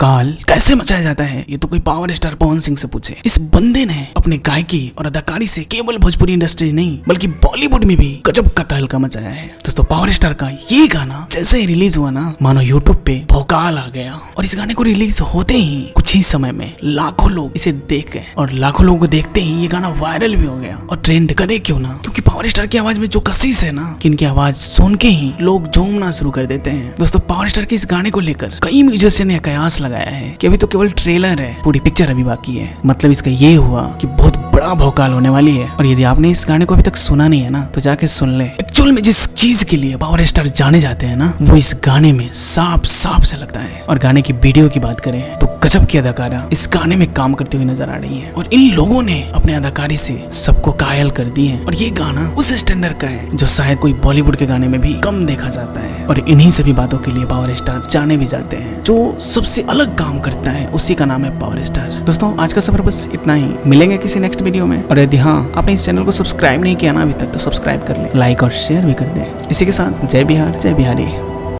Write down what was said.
भौकाल कैसे मचाया जाता है ये तो कोई पावर स्टार पवन सिंह से पूछे। इस बंदे ने अपने गायकी और अदाकारी से केवल भोजपुरी इंडस्ट्री नहीं बल्कि बॉलीवुड में भी गजब का तहलका मचाया है। दोस्तों पावर स्टार का ये गाना जैसे ही रिलीज हुआ ना, मानो यूट्यूब पे भौकाल आ गया और इस गाने को रिलीज होते ही कुछ ही समय में लाखों लोग इसे देख गए और लाखों लोगों को देखते ही ये गाना वायरल भी हो गया। और ट्रेंड करे क्यों ना, क्योंकि पावर स्टार की आवाज में जो कशिश है ना कि इनकी आवाज सुन के ही लोग झूमना शुरू कर देते हैं। दोस्तों पावर स्टार के इस गाने को लेकर कई म्यूजिशियन ने कयास लगाया है कि अभी तो केवल ट्रेलर है, पूरी पिक्चर अभी बाकी है। मतलब इसका ये हुआ कि बहुत बड़ा भौकाल होने वाली है। और यदि आपने इस गाने को अभी तक सुना नहीं है ना तो जाके सुन ले। एक्चुअल में जिस चीज के लिए पावर स्टार जाने जाते हैं ना वो इस गाने में साफ साफ से लगता है। और गाने की वीडियो की बात करें तो गजब की अदाकारा इस गाने में काम करते हुए नजर आ रही है और इन लोगों ने अपने अदाकारी से सबको कायल कर दी है। और ये गाना उस स्टैंडर्ड का है जो शायद कोई बॉलीवुड के गाने में भी कम देखा जाता है। और इन्हीं सभी बातों के लिए पावर स्टार जाने भी जाते हैं। जो सबसे अलग काम करता है उसी का नाम है पावर स्टार। दोस्तों आज का सफर बस इतना ही, मिलेंगे किसी नेक्स्ट वीडियो में। और यदि हाँ आपने इस चैनल को सब्सक्राइब नहीं किया ना अभी तक तो सब्सक्राइब कर ले, लाइक और शेयर भी कर दे। इसी के साथ जय बिहार जय बिहारी।